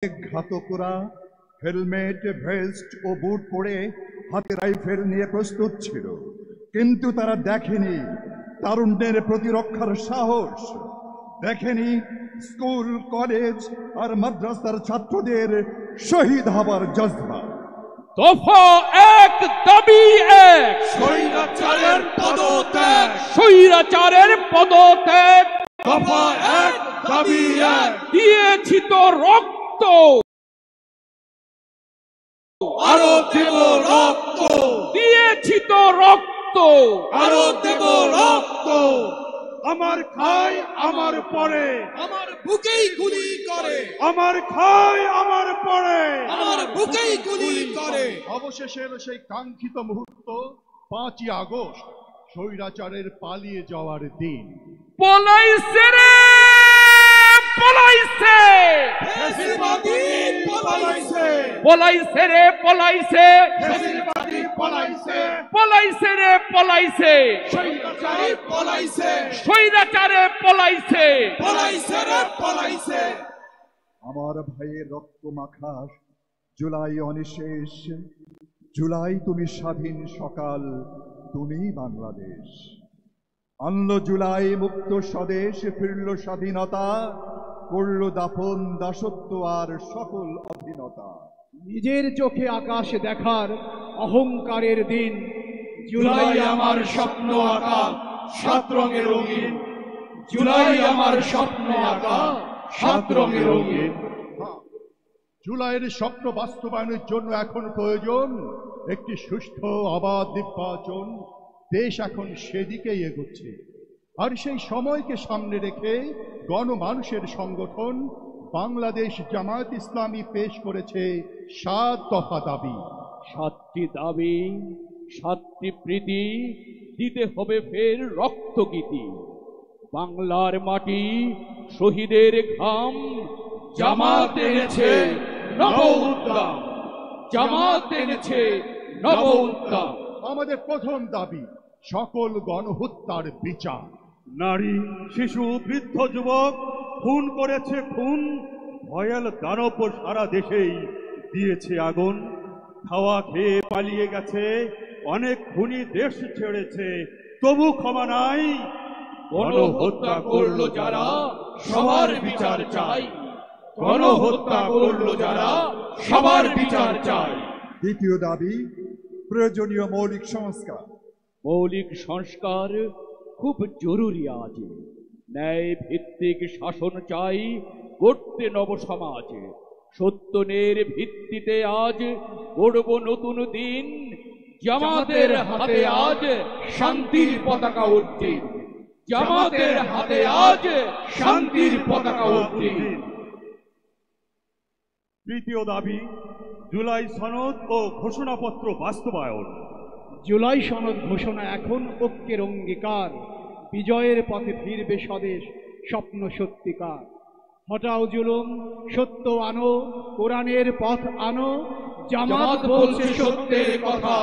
ঘাতকরা helmet, vest ও বুট পরে হাতে rifle নিয়ে প্রস্তুত ছিল, কিন্তু তারা দেখেনি তারুণ্যের প্রতিরক্ষার সাহস, দেখেনি স্কুল, কলেজ আর মাদ্রাসার ছাত্রদের শহীদ হবার জজবা। দফা এক, দাবি এক, স্বৈরাচারের পদত্যাগ, স্বৈরাচারের পদত্যাগ। দফা এক, দাবি এক। দিয়েছি তো রক্ত, আরো দেব রক্ত, দিয়েছি তো রক্ত, আরো দেব রক্ত। আমার খায় আমার পরে, আমার বুকেই গুলি করে, আমার খায় আমার পরে, আমার বুকেই গুলি করে। অবশেষের সেই কাঙ্ক্ষিত মুহূর্ত 5ই আগস্ট, স্বৈরাচারের পালিয়ে যাওয়ার দিন। পলাইছে রে পলাইছে, ফ্যাসিবাদী পলাইছে, পলাইছে রে পলাইছে, ফ্যাসিবাদী পলাইছে, পলাইছে রে পলাইছে, স্বৈরাচারী পলাইছে, স্বৈরাচারে পলাইছে, পলাইছে রে পলাইছে। আমার ভাইয়ের রক্ত মাখা জুলাই অনিশেষ, জুলাই তুমি স্বাধীন সকাল, তুমি বাংলাদেশ। আনলো জুলাই মুক্ত স্বদেশ, ফিরল স্বাধীনতা, করল দাফন দাসত্ব আর সকল অধীনতা। নিজের চোখে আকাশ দেখার অহংকারের দিন, জুলাই আমার স্বপ্ন আঁকা 7 রঙের রঙিন, জুলাই আমার স্বপ্ন আঁকা 7 রঙের রঙিন। জুলাইয়ের স্বপ্ন বাস্তবায়নের জন্য এখন প্রয়োজন একটি সুষ্ঠু অবাধ নির্বাচন। দেশ এখন সেদিকেই এগোচ্ছে, আর সেই সময়কে সামনে রেখে গণমানুষের সংগঠন বাংলাদেশ জামায়াত ইসলামী পেশ করেছে 7 দফা দাবি। 7টি দাবি, 7টি প্রীতি, দিতে হবে ফের রক্তগীতি। বাংলার মাটি, শহীদের ঘাম, জামাত এনেছে নব উদ্যম, জামাত এনেছে নব উদ্যম। আমাদের প্রথম দাবি সকল গণহত্যার বিচার। নারী, শিশু, বৃদ্ধ, যুবক খুন করেছে খুন, ভয়াল দানব সারা দেশেই দিয়েছে আগুন। খাওয়া খেয়ে পালিয়ে গেছে অনেক খুনি, দেশ ছেড়েছে তবু ক্ষমা নাই। গণহত্যা করলো যারা সবার বিচার চাই, গণহত্যা করলো যারা সবার বিচার চাই। দ্বিতীয় দাবি প্রয়োজনীয় মৌলিক সংস্কার। মৌলিক সংস্কার খুব জরুরি আজ। ন্যায় ভিত্তিক শাসন চাই গড়তে নব সমাজে। সত্যনের ভিত্তিতে আজ গড়ব নতুন দিন। জামাতের হাতে আজ শান্তির পতাকা উড্ডীন, জামাতের হাতে আজ শান্তির পতাকা উড্ডীন। তৃতীয় দাবি জুলাই সনদ ও ঘোষণাপত্র বাস্তবায়ন। জুলাই সনদ ঘোষণা এখন ঐক্যের অঙ্গীকার, বিজয়ের পথে ফিরবে স্বদেশ, স্বপ্ন সত্যিকার। হটাও জুলুম, সত্য আনো, কোরআনের পথ আনো, জামাত বলছে সত্যের কথা,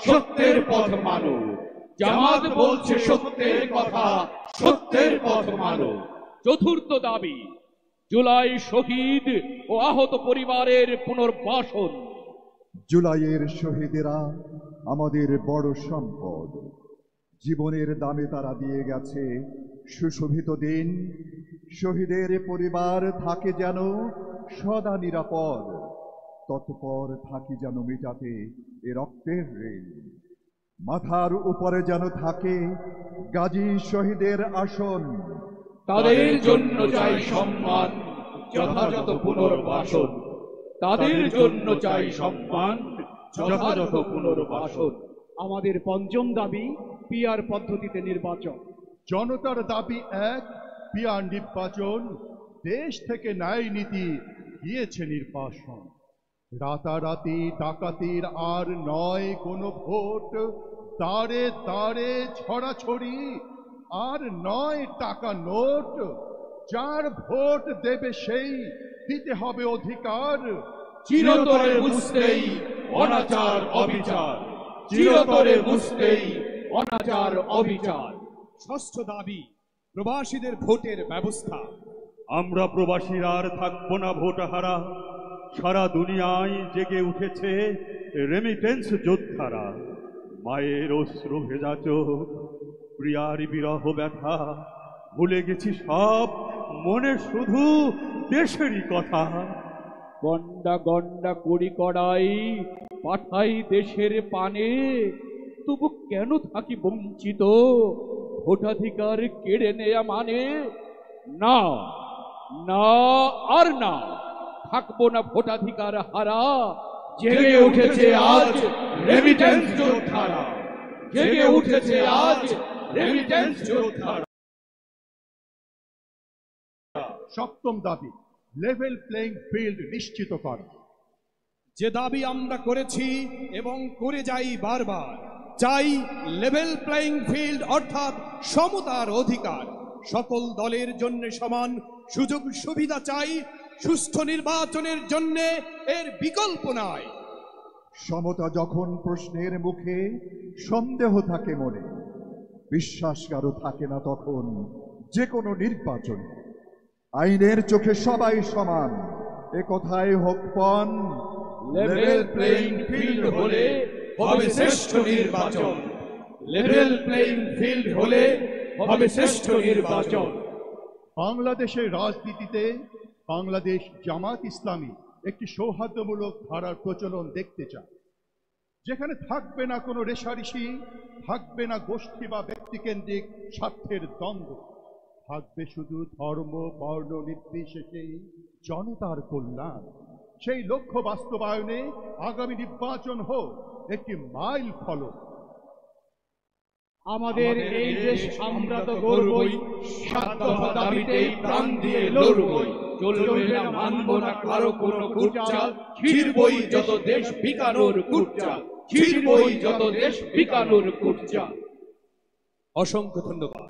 সত্যের পথ মানো। জামাত বলছে সত্যের কথা, সত্যের পথ মানো। চতুর্থ দাবি জুলাই শহীদ ও আহত পরিবারের পুনর্বাসন। জুলাইয়ের শহীদেরা আমাদের বড় সম্পদ। জীবনের দামে তারা দিয়ে গেছে সুশোভিত দিন। শহীদের পরিবার থাকে যেন সদা নিরাপদ, তৎপর থাকি যেন মেটাতে এ রক্তের ঋণ। মাথার উপরে যেন থাকে গাজী শহীদের আসন। তাদের জন্য চাই সম্মান, যথাযথ পুনর্বাসন। তাদের জন্য চাই সম্মান, যথাযথ পুনর্বাসন। আমাদের পঞ্চম দাবি পিআর পদ্ধতিতে নির্বাচন। জনতার দাবি এক, পিআর নির্বাচন। দেশ থেকে ন্যায় নীতি দিয়েছে নির্বাসন। রাতারাতি ডাকাতির আর নয় কোনো ভোট, দাঁড়ে দাঁড়ে ছড়াছড়ি আর নয় টাকা নোট। যার ভোট দেবে সেই দিতে হবে অধিকার। চিরতরে বুঝতেই অনাচার অবিচার, চিরতরে বুঝতেই অনাচার অবিচার। ষষ্ঠ দাবি প্রবাসীদের ভোটের ব্যবস্থা। আমরা প্রবাসীরা আর থাকবো না ভোটহারা, সারা দুনিয়ায় জেগে উঠেছে রেমিটেন্স যোদ্ধারা। মায়ের অশ্রু ভেজা চোখ, প্রিয়ার বিরহ ব্যথা, ভুলে গেছি সব, মনে শুধু দেশেরই কথা। গন্ডা গন্ডা কড়ি কড়াই পাঠাই দেশের পানে, তবু কেন থাকি বঞ্চিত ভোটাধিকার কেড়ে নেয়া মানে? না, না আর না, থাকবো না ভোটাধিকার হারা। জেগে উঠেছে আজ রেমিটেন্স যোদ্ধারা, জেগে উঠেছে আজ রেমিটেন্স যোদ্ধারা। সপ্তম দাবি, লেভেল প্লেইং ফিল্ড নিশ্চিত করা। যে দাবি আমরা করেছি এবং করে যাই বারবার, চাই লেভেল প্লেইং ফিল্ড অর্থাৎ সমতার অধিকার। সকল দলের জন্য সমান সুযোগ সুবিধা চাই, সুষ্ঠু নির্বাচনের জন্য এর বিকল্প নাই। সমতা যখন প্রশ্নের মুখে সন্দেহ থাকে মনে, বিশ্বাস কারো থাকে না তখন যে কোনো নির্বাচন। আইনের চোখে সবাই সমান, এ কথায় হোক পণ। লেভেল প্লেইং ফিল্ড হলে হবে শ্রেষ্ঠ নির্বাচন, লেভেল প্লেইং ফিল্ড হলে হবে শ্রেষ্ঠ নির্বাচন। বাংলাদেশের রাজনীতিতে বাংলাদেশ জামাত ইসলামী একটি সৌহার্দ্যমূলক ধারার প্রচলন দেখতে চায়, যেখানে থাকবে না কোনো রেষারেষি, থাকবে না গোষ্ঠী বা ব্যক্তিকেন্দ্রিক স্বার্থের দ্বন্দ্ব, থাকবে শুধু ধর্ম বর্ণ নির্বিশেষে জনতার কল্যাণ। সেই লক্ষ্য বাস্তবায়নে আগামী নির্বাচন হোক একটি মাইল ফলক। আমাদের এই দেশ আমরা তো গর্বই, ৭ দফা দাবিতেই প্রাণ দিয়ে লড়বই। চলবে না, মানব না কারো কোনো কুটচাল, ছিড়বই যত দেশ বিকানোর কুটচাল, ছিড়বই যত দেশ বিকানোর কুটচাল। অসংখ্য ধন্যবাদ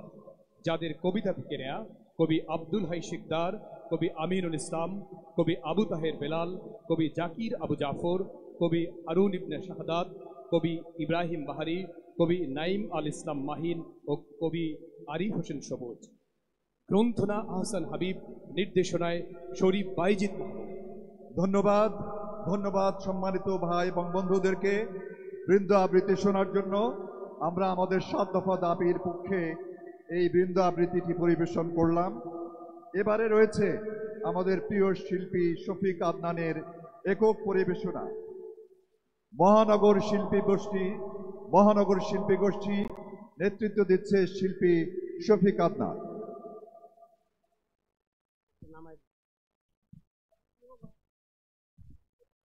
যাদের কবিতা থেকে নেয়া কবি আব্দুল হাই শিকদার, কবি আমিনুল ইসলাম, কবি আবু তাহের বেলাল, কবি জাকির আবু জাফর, কবি আরুন ইবনে শাহাদাত, কবি ইব্রাহিম বাহারি, কবি নাইম আল ইসলাম মাহিন ও কবি আরিফ হোসেন সবুজ। গ্রন্থনা আহসান হাবিব, নির্দেশনায় শরীফ বাইজিৎ মাহমুদ। ধন্যবাদ, ধন্যবাদ সম্মানিত ভাই এবং বন্ধুদেরকে বৃন্দ আবৃত্তি শোনার জন্য। আমরা আমাদের ৭ দফা দাবির পক্ষে এই বৃন্দ আবৃত্তিটি পরিবেশন করলাম। এবারে রয়েছে আমাদের প্রিয় শিল্পী শফিক আদনানের একক পরিবেশনা। মহানগর শিল্পী গোষ্ঠী নেতৃত্ব দিচ্ছে শিল্পী শফিক আদনান।